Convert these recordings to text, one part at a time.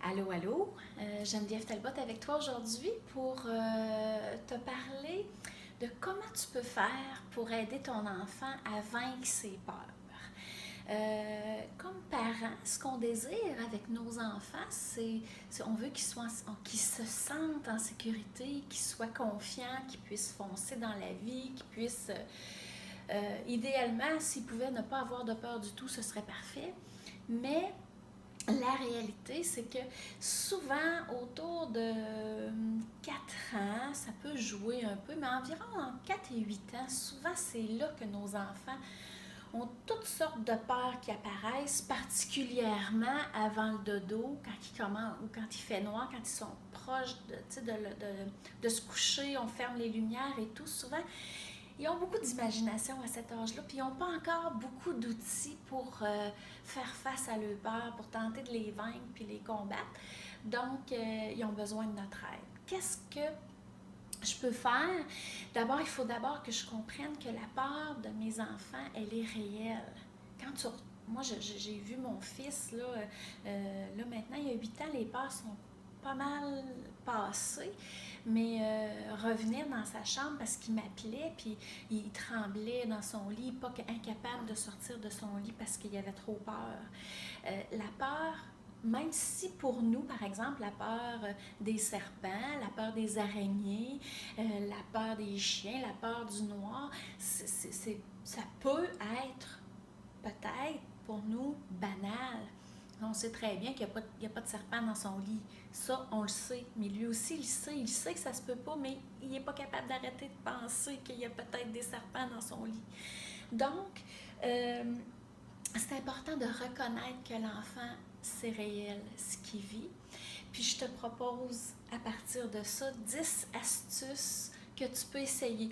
Allô, allô, Geneviève Talbot avec toi aujourd'hui pour te parler de comment tu peux faire pour aider ton enfant à vaincre ses peurs. Comme parents, ce qu'on désire avec nos enfants, on veut qu'ils se sentent en sécurité, qu'ils soient confiants, qu'ils puissent foncer dans la vie, qu'ils puissent, idéalement, s'ils pouvaient ne pas avoir de peur du tout, ce serait parfait. Mais la réalité, c'est que souvent, autour de 4 ans, ça peut jouer un peu, mais environ entre 4 et 8 ans, souvent c'est là que nos enfants ont toutes sortes de peurs qui apparaissent, particulièrement avant le dodo, quand il commence ou quand il fait noir, quand ils sont proches de se coucher, on ferme les lumières et tout. Souvent, ils ont beaucoup d'imagination à cet âge-là, puis ils n'ont pas encore beaucoup d'outils pour faire face à leurs peurs, pour tenter de les vaincre puis les combattre. Donc, ils ont besoin de notre aide. Qu'est-ce que je peux faire? D'abord, il faut d'abord que je comprenne que la peur de mes enfants, elle est réelle. Quand tu Moi, j'ai vu mon fils, là maintenant, il y a 8 ans, les peurs sont pas mal passées, mais revenir dans sa chambre parce qu'il m'appelait, puis il tremblait dans son lit, pas incapable de sortir de son lit parce qu'il avait trop peur. La peur, même si pour nous, par exemple, la peur des serpents, la peur des araignées, la peur des chiens, la peur du noir, ça peut être peut-être pour nous banal. On sait très bien qu'il n'y a pas de serpent dans son lit. Ça, on le sait. Mais lui aussi, il sait que ça se peut pas, mais il n'est pas capable d'arrêter de penser qu'il y a peut-être des serpents dans son lit. Donc, c'est important de reconnaître que l'enfant, c'est réel, ce qu'il vit. Puis je te propose, à partir de ça, 10 astuces que tu peux essayer.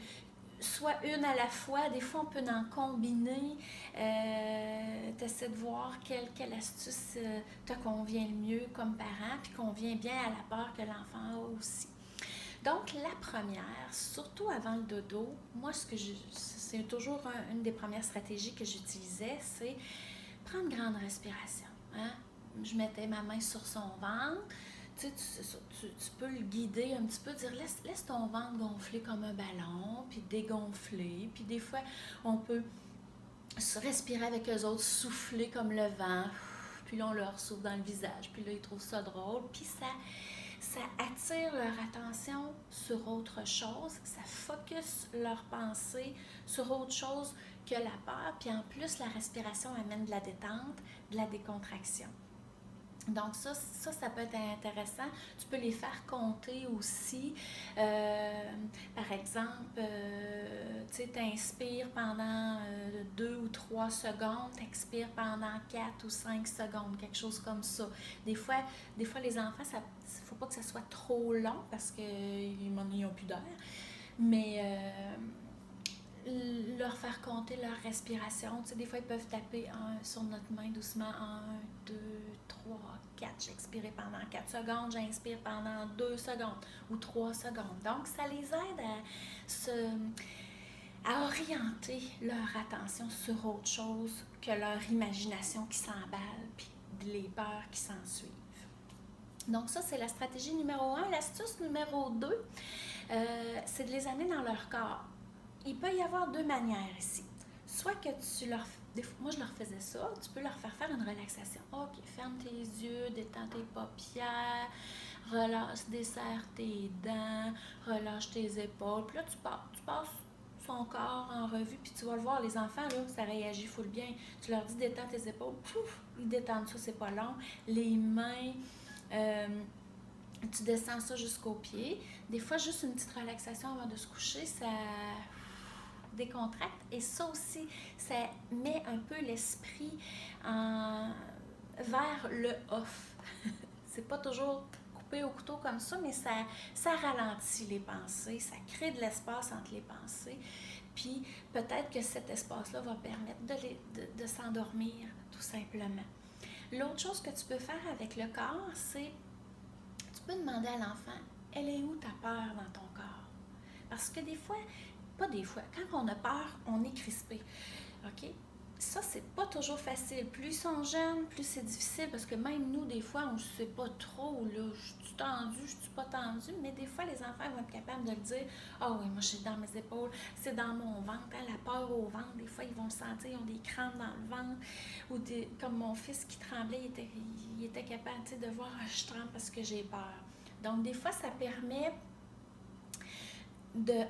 Soit une à la fois, des fois on peut en combiner. Tu essaies de voir quelle astuce te convient le mieux comme parent, puis convient bien à la peur que l'enfant a aussi. Donc, la première, surtout avant le dodo, moi, c'est toujours une des premières stratégies que j'utilisais, c'est prendre une grande respiration. Hein? Je mettais ma main sur son ventre. Tu peux le guider un petit peu, dire laisse ton ventre gonfler comme un ballon, puis dégonfler. Puis des fois, on peut se respirer avec eux autres, souffler comme le vent. Puis là, on leur souffle dans le visage. Puis là, ils trouvent ça drôle. Puis ça attire leur attention sur autre chose, ça focus leur pensée sur autre chose que la peur, puis en plus la respiration amène de la détente, de la décontraction. Donc ça peut être intéressant. Tu peux les faire compter aussi. Par exemple, tu t'inspires pendant 2 ou 3 secondes, t'expires pendant 4 ou 5 secondes, quelque chose comme ça. Des fois les enfants, il ne faut pas que ça soit trop long parce qu'ils n'ont plus d'air. Mais leur faire compter leur respiration. Tu sais, des fois, ils peuvent taper sur notre main doucement. 1, 2, 3, 4. J'expire pendant 4 secondes. J'inspire pendant 2 secondes ou 3 secondes. Donc, ça les aide à orienter leur attention sur autre chose que leur imagination qui s'emballe puis les peurs qui s'en suivent. Donc ça, c'est la stratégie numéro 1. L'astuce numéro 2, c'est de les amener dans leur corps. Il peut y avoir 2 manières ici. Soit que moi je leur faisais ça, tu peux leur faire une relaxation. Ok, ferme tes yeux, détends tes paupières, relâche, desserre tes dents, relâche tes épaules. Puis là, tu passes son corps en revue, puis tu vas le voir, les enfants, là, ça réagit full bien. Tu leur dis détends tes épaules, pouf, ils détendent ça, c'est pas long. Les mains, tu descends ça jusqu'aux pieds. Des fois, juste une petite relaxation avant de se coucher, ça décontracte. Et ça aussi, ça met un peu l'esprit vers le off. C'est pas toujours coupé au couteau comme ça, mais ça ralentit les pensées, ça crée de l'espace entre les pensées. Puis peut-être que cet espace-là va permettre de s'endormir, tout simplement. L'autre chose que tu peux faire avec le corps, c'est tu peux demander à l'enfant, elle est où ta peur dans ton corps? Parce que des fois, pas des fois, quand on a peur, on est crispé. OK? ça, c'est pas toujours facile. Plus ils sont jeunes, plus c'est difficile parce que même nous, des fois, on ne sait pas trop, là, je suis tendue, je suis pas tendue, mais des fois, les enfants vont être capables de le dire. Ah oui, moi, je suis dans mes épaules, c'est dans mon ventre, hein, la peur au ventre. Des fois, ils vont sentir, ils ont des crampes dans le ventre. Ou comme mon fils qui tremblait, il était capable de voir, ah, je tremble parce que j'ai peur. Donc, des fois, ça permet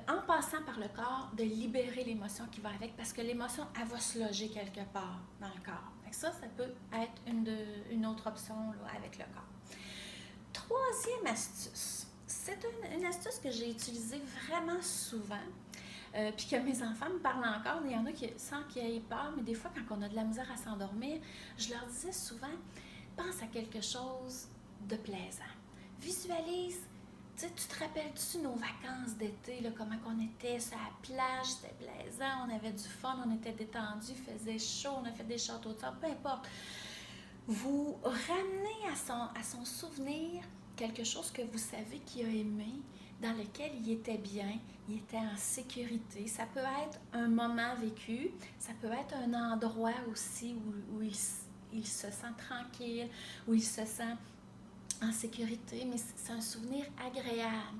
en passant par le corps, de libérer l'émotion qui va avec, parce que l'émotion, elle va se loger quelque part dans le corps. Ça peut être une autre option là, avec le corps. Troisième astuce, c'est une astuce que j'ai utilisée vraiment souvent, puis que mes enfants me parlent encore. Il y en a qui, sans qu'ils aient peur, mais des fois, quand on a de la misère à s'endormir, je leur disais souvent, pense à quelque chose de plaisant. Visualise. Tu te rappelles-tu nos vacances d'été, là, comment on était sur la plage, c'était plaisant, on avait du fun, on était détendus, il faisait chaud, on a fait des châteaux de sable, peu importe. Vous ramenez à son souvenir quelque chose que vous savez qu'il a aimé, dans lequel il était bien, il était en sécurité. Ça peut être un moment vécu, ça peut être un endroit aussi où il se sent tranquille, où il se sent en sécurité, mais c'est un souvenir agréable.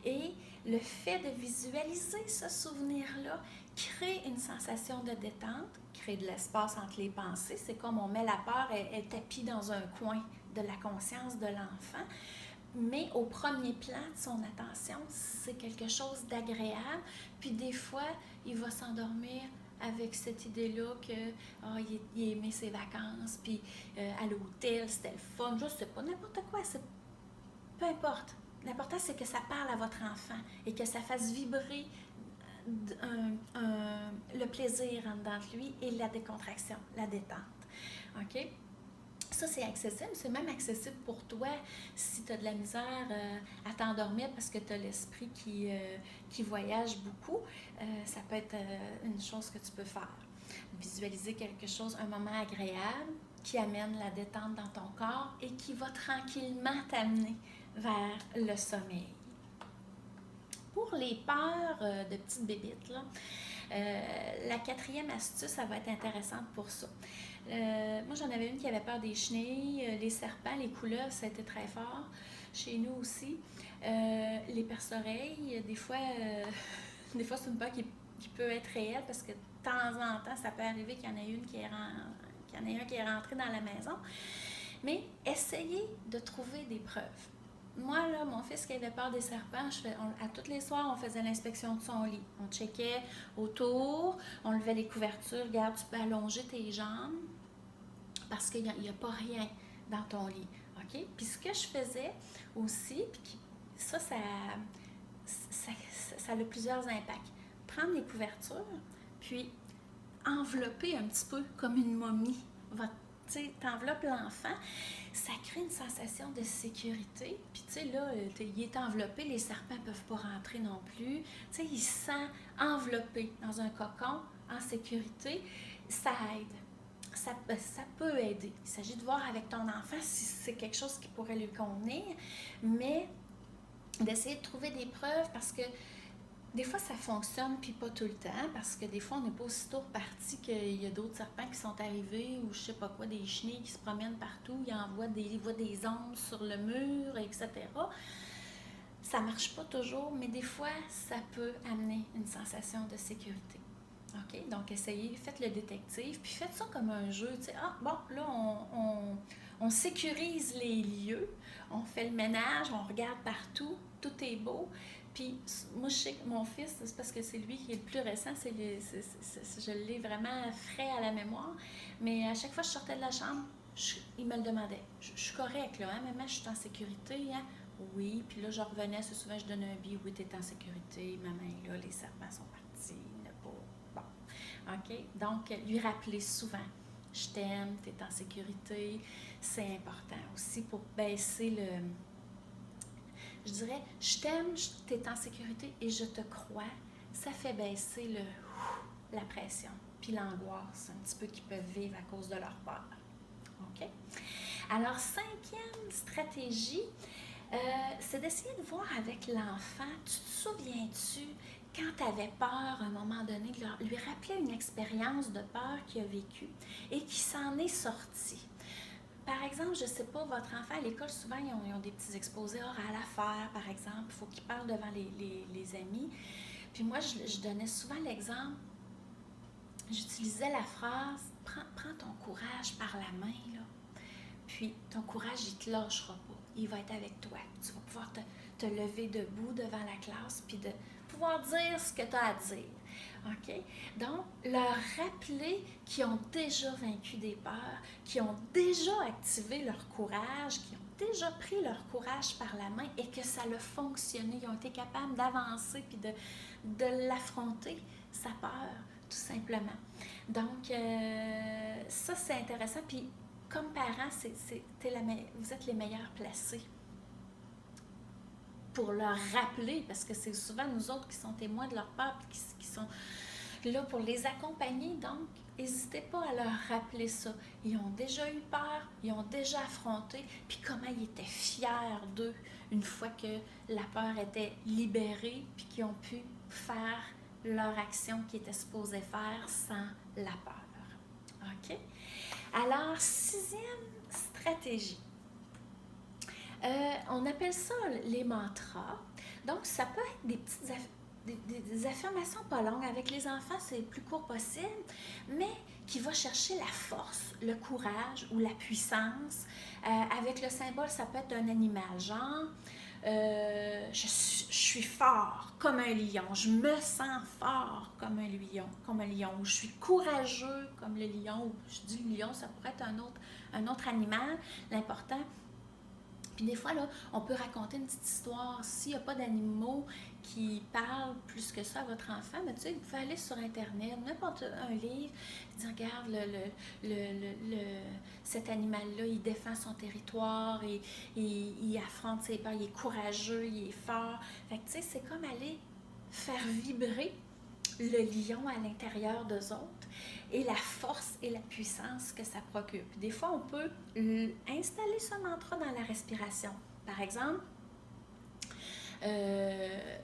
Et le fait de visualiser ce souvenir-là crée une sensation de détente, crée de l'espace entre les pensées. C'est comme on met la peur, elle est tapie dans un coin de la conscience de l'enfant. Mais au premier plan de son attention, c'est quelque chose d'agréable. Puis des fois, il va s'endormir avec cette idée-là qu'il aimait ses vacances, puis à l'hôtel, c'était le fun, je sais pas, n'importe quoi, peu importe. L'important, c'est que ça parle à votre enfant et que ça fasse vibrer le plaisir en dedans de lui et la décontraction, la détente. OK? Ça, c'est accessible. C'est même accessible pour toi si tu as de la misère à t'endormir parce que tu as l'esprit qui voyage beaucoup. Ça peut être une chose que tu peux faire. Visualiser quelque chose, un moment agréable qui amène la détente dans ton corps et qui va tranquillement t'amener vers le sommeil. Pour les peurs de petites bébites, là, la quatrième astuce, ça va être intéressante pour ça. Moi, j'en avais une qui avait peur des chenilles, les serpents, les couleuvres, ça a été très fort. Chez nous aussi. Les perce-oreilles, des fois, c'est une peur qui peut être réelle parce que de temps en temps, ça peut arriver qu'il y en ait un qui est rentré dans la maison. Mais essayez de trouver des preuves. Moi, là, mon fils qui avait peur des serpents, à tous les soirs, on faisait l'inspection de son lit. On checkait autour, on levait les couvertures. Regarde, tu peux allonger tes jambes parce qu'il n'y a pas rien dans ton lit. OK? Puis ce que je faisais aussi, puis ça a plusieurs impacts. Prendre les couvertures, puis envelopper un petit peu comme une momie. Tu t'enveloppes l'enfant, ça crée une sensation de sécurité. Puis tu sais, là, il est enveloppé, les serpents ne peuvent pas rentrer non plus. Tu sais, il se sent enveloppé dans un cocon, en sécurité. Ça aide. Ça peut aider. Il s'agit de voir avec ton enfant si c'est quelque chose qui pourrait lui convenir, mais d'essayer de trouver des preuves parce que des fois, ça fonctionne, puis pas tout le temps, parce que des fois, on n'est pas aussitôt reparti qu'il y a d'autres serpents qui sont arrivés, ou je sais pas quoi, des chenilles qui se promènent partout, ils voient des ombres sur le mur, etc. Ça marche pas toujours, mais des fois, ça peut amener une sensation de sécurité. OK? Donc, essayez, faites le détective, puis faites ça comme un jeu. Tu sais, là, on sécurise les lieux, on fait le ménage, on regarde partout, tout est beau. Puis, moi, je sais que mon fils, c'est parce que c'est lui qui est le plus récent, je l'ai vraiment frais à la mémoire, mais à chaque fois que je sortais de la chambre, il me le demandait. Je suis correcte, là, hein, maman, je suis en sécurité, hein? Oui, puis là, je revenais, assez souvent, je donnais un billet, oui, t'es en sécurité, maman est là, les serpents sont partis, bon. OK? Donc, lui rappeler souvent, je t'aime, t'es en sécurité, c'est important aussi pour baisser je dirais, je t'aime, t'es en sécurité et je te crois, ça fait baisser la pression, puis l'angoisse un petit peu qu'ils peuvent vivre à cause de leur peur. OK? Alors, cinquième stratégie, c'est d'essayer de voir avec l'enfant, tu te souviens-tu quand tu avais peur, à un moment donné, de lui rappeler une expérience de peur qu'il a vécue et qui s'en est sorti. Par exemple, je ne sais pas, votre enfant à l'école, souvent, ils ont des petits exposés oraux à faire, par exemple. Il faut qu'ils parlent devant les amis. Puis moi, je donnais souvent l'exemple, j'utilisais la phrase « Prends ton courage par la main, là. Puis ton courage, il ne te lâchera pas. Il va être avec toi. Tu vas pouvoir te lever debout devant la classe, puis de pouvoir dire ce que tu as à dire. » OK? Donc, leur rappeler qu'ils ont déjà vaincu des peurs, qu'ils ont déjà activé leur courage, qu'ils ont déjà pris leur courage par la main et que ça a fonctionné. Ils ont été capables d'avancer puis de l'affronter, sa peur, tout simplement. Donc, ça, c'est intéressant. Puis, comme parents, vous êtes les meilleurs placés pour leur rappeler, parce que c'est souvent nous autres qui sont témoins de leur peur, qui sont là pour les accompagner. Donc, n'hésitez pas à leur rappeler ça. Ils ont déjà eu peur, ils ont déjà affronté, puis comment ils étaient fiers d'eux une fois que la peur était libérée, puis qu'ils ont pu faire leur action qu'ils étaient supposés faire sans la peur. OK? Alors, 6e stratégie. On appelle ça les mantras. Donc, ça peut être des petites des affirmations pas longues. Avec les enfants, c'est le plus court possible, mais qui va chercher la force, le courage ou la puissance. Avec le symbole, ça peut être un animal, genre je suis fort comme un lion, je me sens fort comme un lion, ou je suis courageux comme le lion, ou je dis le lion, ça pourrait être un autre animal. L'important. Puis des fois, là, on peut raconter une petite histoire. S'il n'y a pas d'animaux qui parlent plus que ça à votre enfant, mais tu sais, vous pouvez aller sur Internet, n'importe un livre, dire, regarde, cet animal-là, il défend son territoire, et il affronte ses peurs, il est courageux, il est fort. Fait que tu sais, c'est comme aller faire vibrer le lion à l'intérieur d'eux autres et la force et la puissance que ça procure. Puis des fois, on peut installer ce mantra dans la respiration. Par exemple,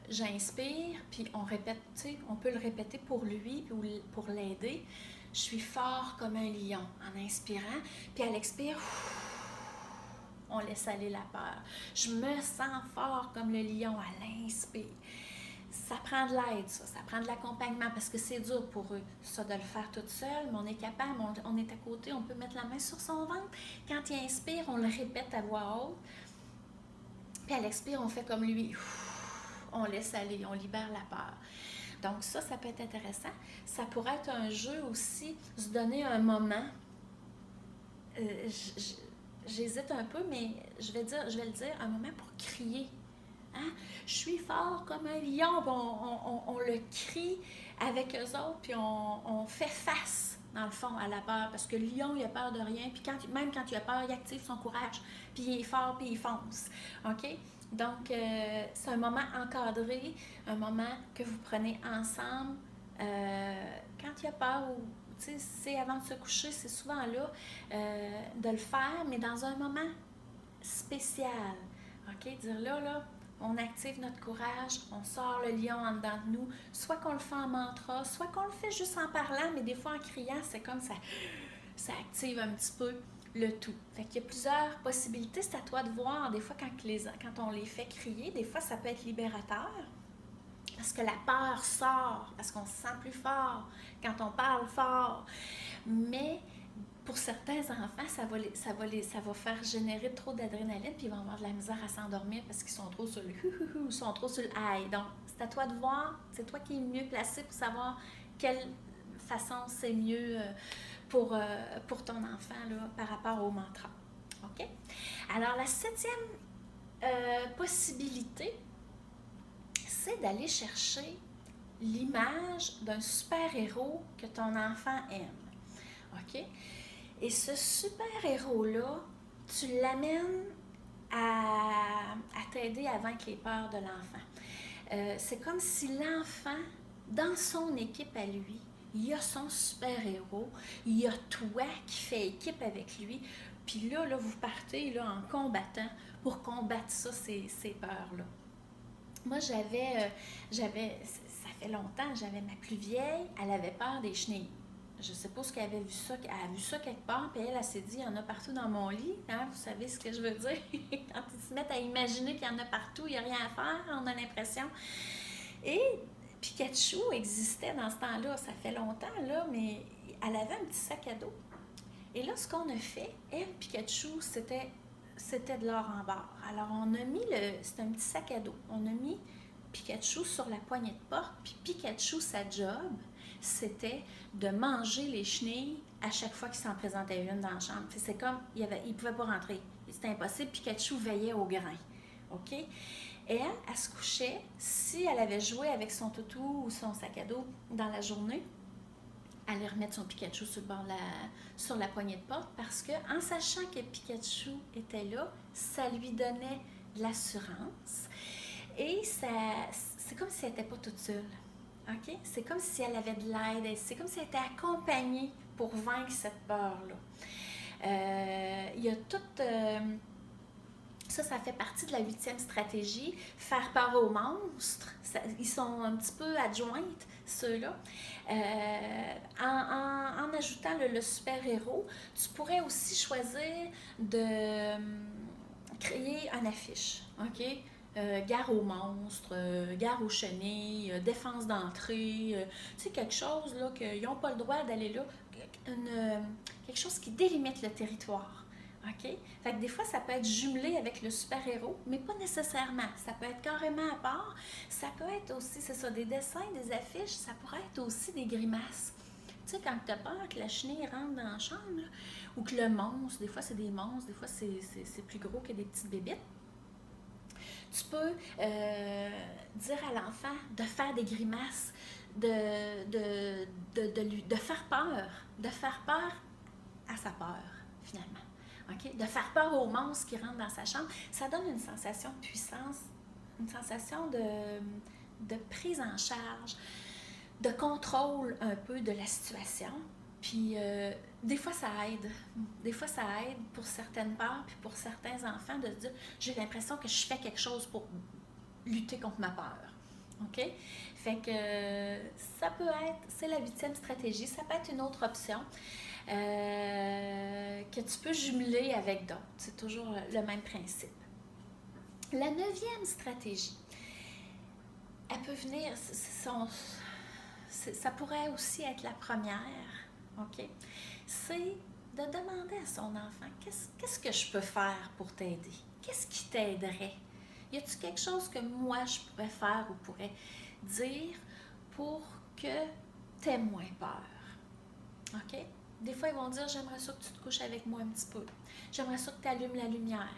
j'inspire, puis on répète, tu sais, on peut le répéter pour lui ou pour l'aider. Je suis fort comme un lion en inspirant, puis à l'expire, on laisse aller la peur. Je me sens fort comme le lion à l'inspire. Ça prend de l'aide, ça prend de l'accompagnement, parce que c'est dur pour eux, ça, de le faire toute seule, mais on est capable, on est à côté, on peut mettre la main sur son ventre. Quand il inspire, on le répète à voix haute, puis à l'expire, on fait comme lui, on laisse aller, on libère la peur. Donc ça peut être intéressant. Ça pourrait être un jeu aussi, se donner un moment. J'hésite un peu, mais je vais le dire, un moment pour crier. Hein? Je suis fort comme un lion. On le crie avec eux autres, puis on fait face, dans le fond, à la peur. Parce que le lion, il a peur de rien. Puis même quand il a peur, il active son courage. Puis il est fort, puis il fonce. OK? Donc, c'est un moment encadré, un moment que vous prenez ensemble. Quand il a peur, ou c'est avant de se coucher, c'est souvent là, de le faire, mais dans un moment spécial. OK? Dire là, on active notre courage, on sort le lion en dedans de nous, soit qu'on le fait en mantra, soit qu'on le fait juste en parlant, mais des fois en criant, c'est comme ça active un petit peu le tout. Fait qu'il y a plusieurs possibilités, c'est à toi de voir. Des fois, quand on les fait crier, des fois, ça peut être libérateur, parce que la peur sort, parce qu'on se sent plus fort quand on parle fort. Mais pour certains enfants, ça va faire générer trop d'adrénaline, puis ils vont avoir de la misère à s'endormir parce qu'ils sont trop sur le ils sont trop sur le high. Donc, c'est à toi de voir, c'est toi qui es mieux placé pour savoir quelle façon c'est mieux pour ton enfant là, par rapport au mantra. OK? Alors, la 7e possibilité, c'est d'aller chercher l'image d'un super-héros que ton enfant aime. OK? Et ce super-héros-là, tu l'amènes à t'aider à vaincre les peurs de l'enfant. C'est comme si l'enfant, dans son équipe à lui, il y a son super-héros, il y a toi qui fais équipe avec lui, puis là vous partez là, en combattant pour combattre ça, ces peurs-là. Moi, ça fait fait longtemps, j'avais ma plus vieille, elle avait peur des chenilles. Je sais pas ce qu'elle avait vu ça, elle a vu ça quelque part, puis elle s'est dit, il y en a partout dans mon lit, hein, vous savez ce que je veux dire? Quand ils se mettent à imaginer qu'il y en a partout, il n'y a rien à faire, on a l'impression. Et Pikachu existait dans ce temps-là, ça fait longtemps, là, mais elle avait un petit sac à dos. Et là, ce qu'on a fait, elle, Pikachu, c'était de l'or en barre. Alors, on a mis c'était un petit sac à dos, on a mis Pikachu sur la poignée de porte, puis Pikachu, sa job, c'était de manger les chenilles à chaque fois qu'il s'en présentait une dans la chambre. C'est comme, il ne pouvait pas rentrer. C'était impossible. Pikachu veillait au grain. OK? Et elle se couchait, si elle avait joué avec son toutou ou son sac à dos dans la journée, elle allait remettre son Pikachu sur le bord sur la poignée de porte parce que, en sachant que Pikachu était là, ça lui donnait de l'assurance. Et c'est comme si elle n'était pas toute seule. OK? C'est comme si elle avait de l'aide, c'est comme si elle était accompagnée pour vaincre cette peur-là. Il y a toute... ça fait partie de la 8e stratégie, faire peur aux monstres. Ils sont un petit peu adjointes, ceux-là. En ajoutant le super-héros, tu pourrais aussi choisir de créer une affiche. OK? Gare aux monstres, gare aux chenilles, défense d'entrée, tu sais, quelque chose là, qu'ils n'ont pas le droit d'aller là, quelque chose qui délimite le territoire. OK? Fait que des fois, ça peut être jumelé avec le super-héros, mais pas nécessairement. Ça peut être carrément à part. Ça peut être aussi, c'est ça, des dessins, des affiches, ça pourrait être aussi des grimaces. Tu sais, quand tu as peur que la chenille rentre dans la chambre, là, ou que le monstre, des fois c'est des monstres, des fois c'est plus gros que des petites bébites. Tu peux dire à l'enfant de faire des grimaces, de faire peur à sa peur, finalement. Okay? De faire peur aux monstres qui rentrent dans sa chambre, ça donne une sensation de puissance, une sensation de prise en charge, de contrôle un peu de la situation. Puis des fois, ça aide. Des fois, ça aide pour certaines peurs, puis pour certains enfants de se dire, j'ai l'impression que je fais quelque chose pour lutter contre ma peur. OK? Fait que ça peut être, c'est la 8e stratégie, ça peut être une autre option que tu peux jumeler avec d'autres. C'est toujours le même principe. La 9e stratégie, elle peut venir, ça pourrait aussi être la première, OK? C'est de demander à son enfant, qu'est-ce que je peux faire pour t'aider? Qu'est-ce qui t'aiderait? Y a-t-il quelque chose que moi je pourrais faire ou pourrais dire pour que tu aies moins peur? OK? Des fois, ils vont dire, j'aimerais ça que tu te couches avec moi un petit peu. J'aimerais ça que tu allumes la lumière.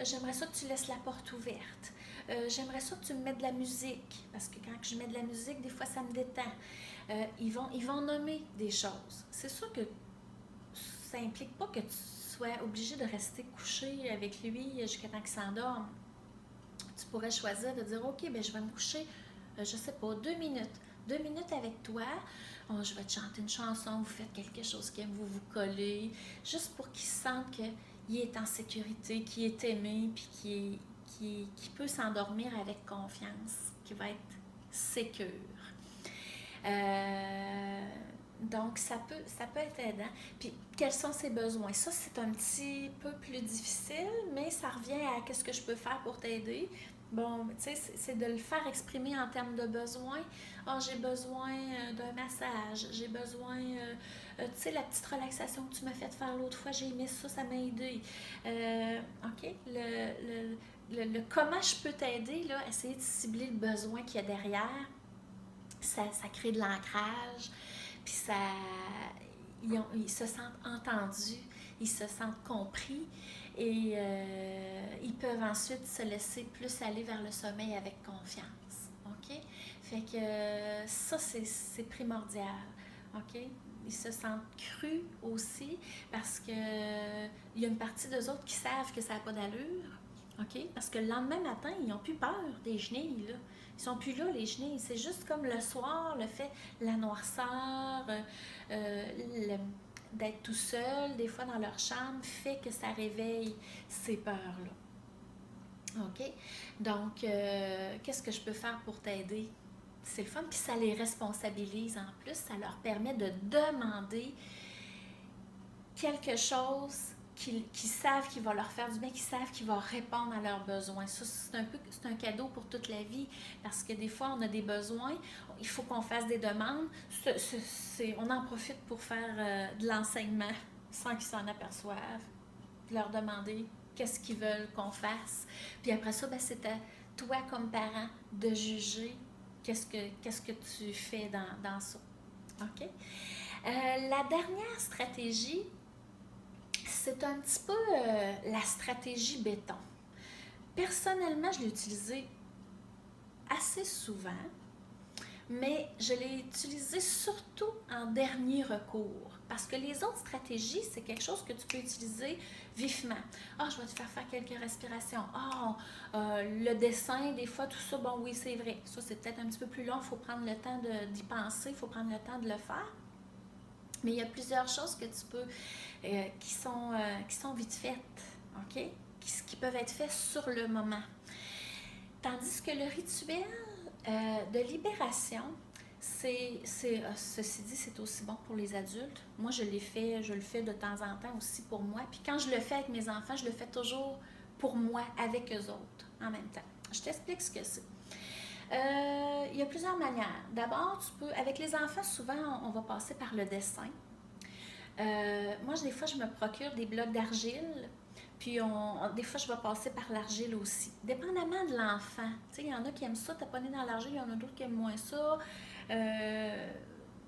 J'aimerais ça que tu laisses la porte ouverte. J'aimerais ça que tu me mettes de la musique. Parce que quand je mets de la musique, des fois, ça me détend. Ils vont nommer des choses. C'est sûr que ça implique pas que tu sois obligé de rester couché avec lui jusqu'à temps qu'il s'endorme. Tu pourrais choisir de dire, OK, ben je vais me coucher, je sais pas, 2 minutes. 2 minutes avec toi, je vais te chanter une chanson, vous faites quelque chose qui aime, vous vous collez, juste pour qu'il sente qu'il est en sécurité, qu'il est aimé, puis qu'il peut s'endormir avec confiance, qu'il va être sécure. Donc, ça peut être aidant. Puis, quels sont ses besoins? Ça, c'est un petit peu plus difficile, mais ça revient à qu'est-ce que je peux faire pour t'aider. Bon, tu sais, c'est de le faire exprimer en termes de besoins. Oh, j'ai besoin d'un massage, j'ai besoin, tu sais, la petite relaxation que tu m'as fait faire l'autre fois, j'ai aimé ça, ça m'a aidé. OK? Le comment je peux t'aider, là, essayer de cibler le besoin qu'il y a derrière, ça crée de l'ancrage, puis ils se sentent entendus, ils se sentent compris. Et ils peuvent ensuite se laisser plus aller vers le sommeil avec confiance. OK? Fait que ça, c'est primordial. OK? Ils se sentent crus aussi parce que il y a une partie d'eux autres qui savent que ça n'a pas d'allure. OK? Parce que le lendemain matin, ils n'ont plus peur des chenilles, là. Ils sont plus là, les chenilles. C'est juste comme le soir, le fait, la noirceur, d'être tout seul, des fois dans leur chambre, fait que ça réveille ces peurs-là. OK? Donc, qu'est-ce que je peux faire pour t'aider? c'est le fun, puis ça les responsabilise en plus, ça leur permet de demander quelque chose qui savent qu'il va leur faire du bien, qui savent qu'il va répondre à leurs besoins. Ça, c'est un cadeau pour toute la vie, parce que des fois, on a des besoins, il faut qu'on fasse des demandes, on en profite pour faire de l'enseignement sans qu'ils s'en aperçoivent, de leur demander qu'est-ce qu'ils veulent qu'on fasse. Puis après ça, ben, c'est à toi comme parent de juger qu'est-ce que tu fais dans ça. OK? La dernière stratégie, c'est un petit peu la stratégie béton. Personnellement, je l'ai utilisée assez souvent, mais je l'ai utilisée surtout en dernier recours. Parce que les autres stratégies, c'est quelque chose que tu peux utiliser vivement. Ah, je vais te faire quelques respirations. Ah, le dessin, des fois, tout ça, bon, oui, c'est vrai. Ça, c'est peut-être un petit peu plus long. Il faut prendre le temps d'y penser. Il faut prendre le temps de le faire. Mais il y a plusieurs choses que tu peux, qui sont vite faites, OK? Qui peuvent être faites sur le moment. Tandis que le rituel de libération, ceci dit, c'est aussi bon pour les adultes. Moi, je le fais de temps en temps aussi pour moi. Puis quand je le fais avec mes enfants, je le fais toujours pour moi, avec eux autres, en même temps. Je t'explique ce que c'est. Il y a plusieurs manières. D'abord, avec les enfants, souvent, on va passer par le dessin. Moi, des fois, je me procure des blocs d'argile, puis des fois, je vais passer par l'argile aussi, dépendamment de l'enfant. Tu sais, il y en a qui aiment ça, taponner dans l'argile, il y en a d'autres qui aiment moins ça.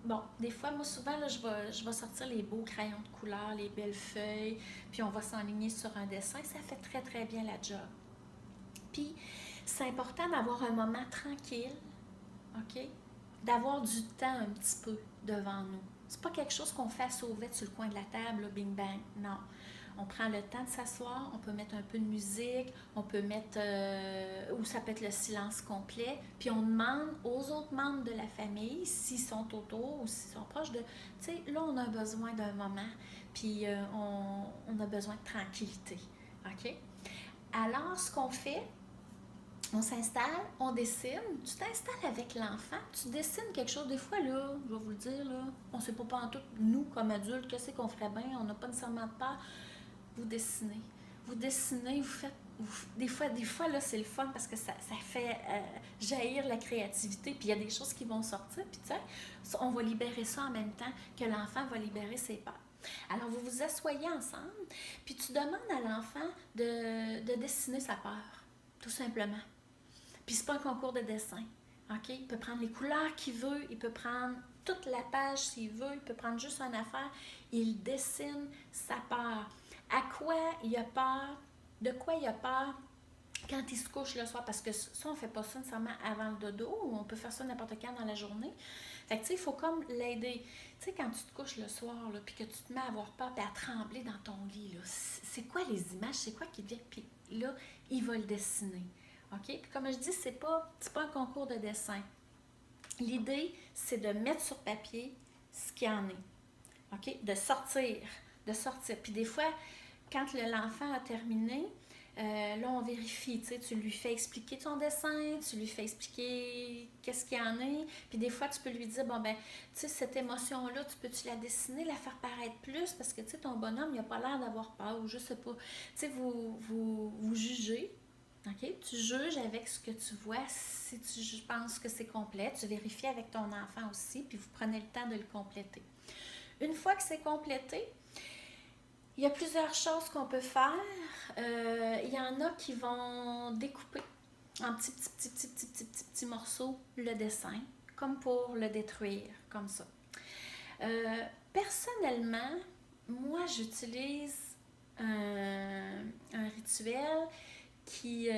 Bon, des fois, moi, souvent, là, je vais sortir les beaux crayons de couleur, les belles feuilles, puis on va s'enligner sur un dessin. Ça fait très, très bien la job. Puis, c'est important d'avoir un moment tranquille, OK? D'avoir du temps un petit peu devant nous. C'est pas quelque chose qu'on fait à sauvette sur le coin de la table, là, bing bang. Non. On prend le temps de s'asseoir, on peut mettre un peu de musique, on peut mettre, ou ça peut être le silence complet, puis on demande aux autres membres de la famille, s'ils sont autour ou s'ils sont proches de, tu sais, là, on a besoin d'un moment, puis on a besoin de tranquillité, OK? Alors, ce qu'on fait, on s'installe, on dessine, tu t'installes avec l'enfant, tu dessines quelque chose. Des fois, là, je vais vous le dire, là, on ne sait pas en tout, nous, comme adultes, qu'est-ce qu'on ferait bien, on n'a pas nécessairement de peur. Vous dessinez. Vous dessinez, vous faites... Des fois là, c'est le fun parce que ça fait jaillir la créativité, puis il y a des choses qui vont sortir, puis tu sais, on va libérer ça en même temps que l'enfant va libérer ses peurs. Alors, vous vous asseyez ensemble, puis tu demandes à l'enfant de dessiner sa peur, tout simplement. Puis c'est pas un concours de dessin, OK? Il peut prendre les couleurs qu'il veut, il peut prendre toute la page s'il veut, il peut prendre juste une affaire. Il dessine sa peur. À quoi il a peur? De quoi il a peur quand il se couche le soir? Parce que ça, on fait pas ça nécessairement avant le dodo, ou on peut faire ça n'importe quand dans la journée. Fait que tu sais, il faut comme l'aider. Tu sais, quand tu te couches le soir, là, puis que tu te mets à avoir peur, puis à trembler dans ton lit, là, c'est quoi les images? C'est quoi qui vient? Puis là, il va le dessiner. OK? Puis comme je dis, c'est pas un concours de dessin. L'idée, c'est de mettre sur papier ce qu'il y en est. OK? De sortir. Puis des fois, quand l'enfant a terminé, là, on vérifie, tu lui fais expliquer ton dessin, tu lui fais expliquer qu'est-ce qu'il y en a. Puis des fois, tu peux lui dire, bon, ben, tu sais, cette émotion-là, peux-tu la dessiner, la faire paraître plus? Parce que, tu sais, ton bonhomme, il n'a pas l'air d'avoir peur, ou je sais pas. Tu sais, vous jugez. OK? Tu juges avec ce que tu vois. Si tu penses que c'est complet, tu vérifies avec ton enfant aussi, puis vous prenez le temps de le compléter. Une fois que c'est complété, il y a plusieurs choses qu'on peut faire. Il y en a qui vont découper en petits morceaux le dessin, comme pour le détruire, comme ça. Personnellement, moi, j'utilise un rituel qui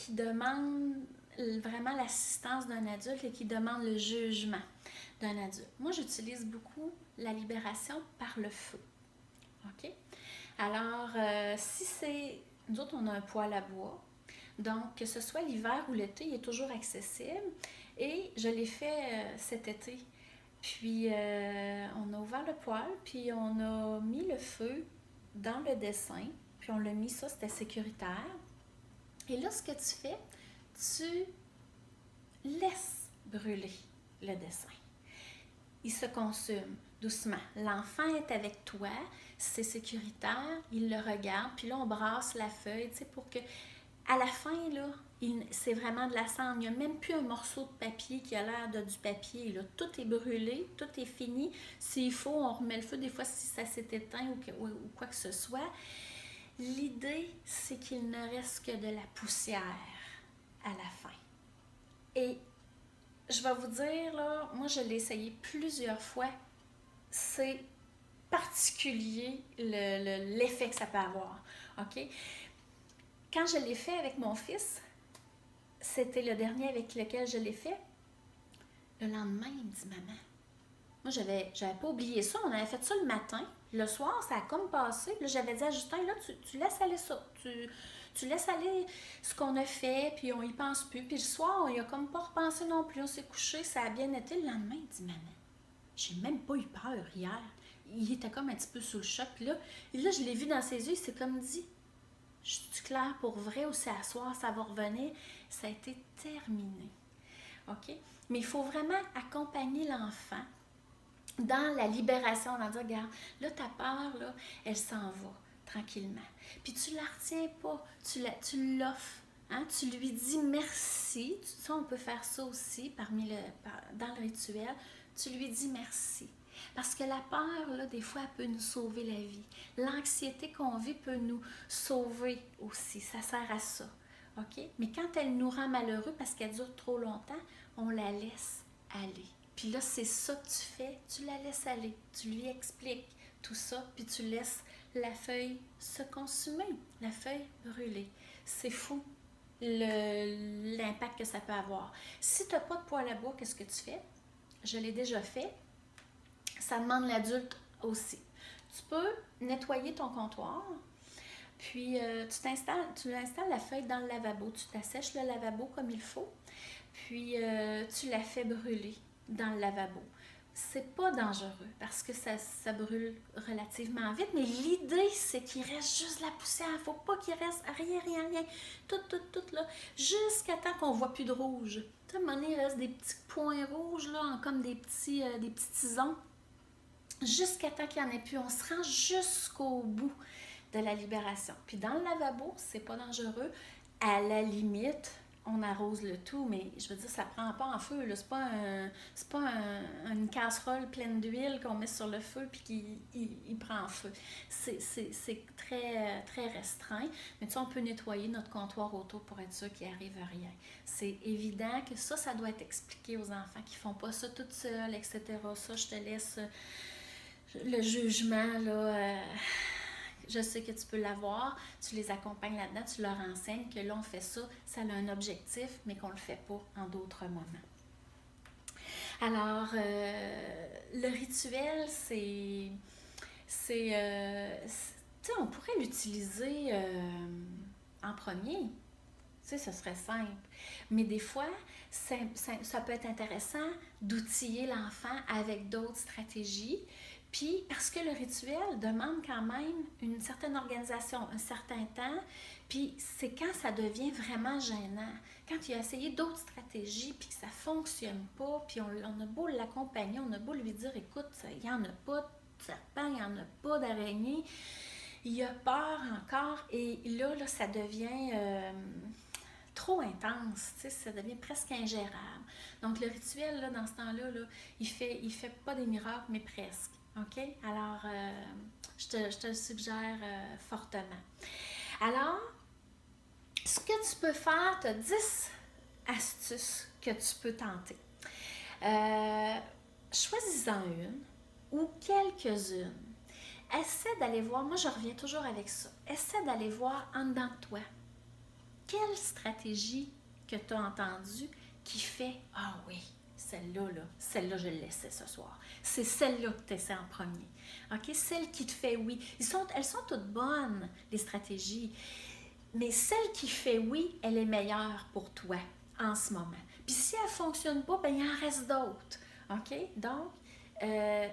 demande vraiment l'assistance d'un adulte et qui demande le jugement d'un adulte. Moi, j'utilise beaucoup la libération par le feu. OK? Alors, si c'est... Nous autres, on a un poêle à bois. Donc, que ce soit l'hiver ou l'été, il est toujours accessible. Et je l'ai fait cet été. Puis, on a ouvert le poêle, puis on a mis le feu dans le dessin. Puis, on l'a mis, ça, c'était sécuritaire. Et là, ce que tu fais, tu laisses brûler. le dessin. Il se consume doucement. L'enfant est avec toi, c'est sécuritaire, il le regarde, puis là, on brasse la feuille, tu sais, pour que, à la fin, là, c'est vraiment de la cendre. Il n'y a même plus un morceau de papier qui a l'air de du papier, là. Tout est brûlé, tout est fini. S'il faut, on remet le feu, des fois, si ça s'est éteint ou quoi que ce soit. L'idée, c'est qu'il ne reste que de la poussière à la fin. Et je vais vous dire, là, moi, je l'ai essayé plusieurs fois. C'est particulier l'effet que ça peut avoir. OK? Quand je l'ai fait avec mon fils, c'était le dernier avec lequel je l'ai fait. Le lendemain, il me dit, maman, moi, j'avais pas oublié ça. On avait fait ça le matin. Le soir, ça a comme passé. Là, j'avais dit à Justin, là, tu laisses aller ça. Tu laisses aller ce qu'on a fait, puis on y pense plus. Puis le soir, il a comme pas repensé non plus. On s'est couché, ça a bien été. Le lendemain, il dit, maman, j'ai même pas eu peur hier. Il était comme un petit peu sous le choc. Puis là, je l'ai vu dans ses yeux, il s'est comme dit, je suis claire pour vrai ou c'est à soir, ça va revenir. Ça a été terminé. OK? Mais il faut vraiment accompagner l'enfant dans la libération, dans dire, regarde, là, ta peur, là, elle s'en va tranquillement. Puis tu la retiens pas, tu l'offres. Hein? Tu lui dis merci. Ça, on peut faire ça aussi dans le rituel. Tu lui dis merci. Parce que la peur, là, des fois, elle peut nous sauver la vie. L'anxiété qu'on vit peut nous sauver aussi. Ça sert à ça. OK? Mais quand elle nous rend malheureux parce qu'elle dure trop longtemps, on la laisse aller. Puis là, c'est ça que tu fais. Tu la laisses aller. Tu lui expliques tout ça, puis tu laisses la feuille se consumer, la feuille brûler. C'est fou l'impact que ça peut avoir. Si tu n'as pas de poêle à bois, qu'est-ce que tu fais? Je l'ai déjà fait. Ça demande l'adulte aussi. Tu peux nettoyer ton comptoir, puis tu installes la feuille dans le lavabo. Tu t'assèches le lavabo comme il faut, puis tu la fais brûler dans le lavabo. C'est pas dangereux parce que ça brûle relativement vite, mais l'idée, c'est qu'il reste juste la poussière. Il ne faut pas qu'il reste rien. Tout là, jusqu'à temps qu'on ne voit plus de rouge. Tu sais, à un moment donné, il reste des petits points rouges, là, comme des petits tisons. Jusqu'à temps qu'il n'y en ait plus. On se rend jusqu'au bout de la libération. Puis dans le lavabo, c'est pas dangereux. À la limite, on arrose le tout, mais je veux dire, ça prend pas en feu. Là. C'est pas une casserole pleine d'huile qu'on met sur le feu puis qu'il prend en feu. C'est très, très restreint. Mais tu sais, on peut nettoyer notre comptoir auto pour être sûr qu'il n'arrive rien. C'est évident que ça doit être expliqué aux enfants qui font pas ça toutes seules, etc. Ça, je te laisse le jugement, là... Je sais que tu peux l'avoir, tu les accompagnes là-dedans, tu leur enseignes que là, on fait ça, ça a un objectif, mais qu'on ne le fait pas en d'autres moments. Alors, le rituel, tu sais, on pourrait l'utiliser en premier. Tu sais, ce serait simple. Mais des fois, ça peut être intéressant d'outiller l'enfant avec d'autres stratégies. Puis, parce que le rituel demande quand même une certaine organisation, un certain temps, puis c'est quand ça devient vraiment gênant. Quand il a essayé d'autres stratégies, puis que ça ne fonctionne pas, puis on a beau l'accompagner, on a beau lui dire, écoute, il n'y en a pas de serpent, il n'y en a pas d'araignée, il a peur encore, et là ça devient trop intense, ça devient presque ingérable. Donc, le rituel, là, dans ce temps-là, là, il fait pas des miracles, mais presque. OK? Alors, je te le suggère fortement. Alors, ce que tu peux faire, tu as 10 astuces que tu peux tenter. Choisis-en une ou quelques-unes. Essaie d'aller voir, moi je reviens toujours avec ça, essaie d'aller voir en dedans de toi. Quelle stratégie que tu as entendue qui fait « Ah oui, celle-là, je le laissais ce soir. » C'est celle-là que tu essaies en premier. OK? Celle qui te fait oui. Elles sont toutes bonnes, les stratégies. Mais celle qui fait oui, elle est meilleure pour toi en ce moment. Puis si elle ne fonctionne pas, ben il en reste d'autres. OK? Donc,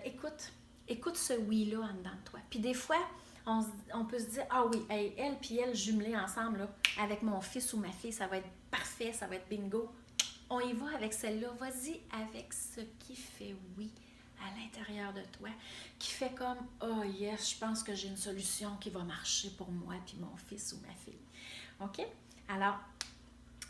écoute ce oui-là en dedans de toi. Puis des fois, on peut se dire, ah oui, elle puis elle jumelées ensemble, là, avec mon fils ou ma fille, ça va être parfait, ça va être bingo. on y va avec celle-là. Vas-y avec ce qui fait oui à l'intérieur de toi, qui fait comme « Oh yes, je pense que j'ai une solution qui va marcher pour moi puis mon fils ou ma fille. » OK? Alors,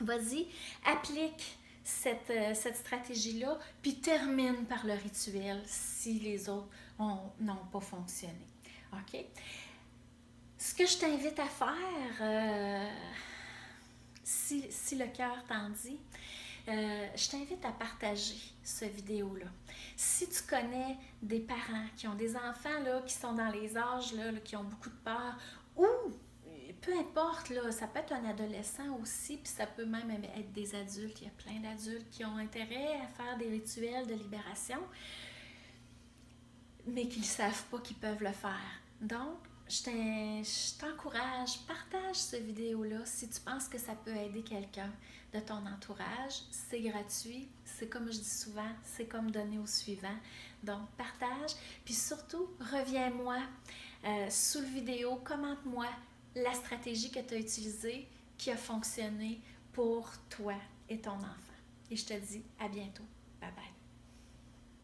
vas-y, applique cette stratégie-là, puis termine par le rituel si les autres n'ont pas fonctionné. OK? Ce que je t'invite à faire, si le cœur t'en dit, je t'invite à partager ce vidéo-là. Si tu connais des parents qui ont des enfants là, qui sont dans les âges là, qui ont beaucoup de peur, ou peu importe, là, ça peut être un adolescent aussi, puis ça peut même être des adultes. Il y a plein d'adultes qui ont intérêt à faire des rituels de libération, mais qui ne savent pas qu'ils peuvent le faire. Donc, je t'encourage, partage cette vidéo-là si tu penses que ça peut aider quelqu'un de ton entourage. C'est gratuit, c'est comme je dis souvent, c'est comme donner au suivant. Donc, partage, puis surtout, reviens-moi sous le vidéo, commente-moi la stratégie que tu as utilisée qui a fonctionné pour toi et ton enfant. Et je te dis à bientôt. Bye bye.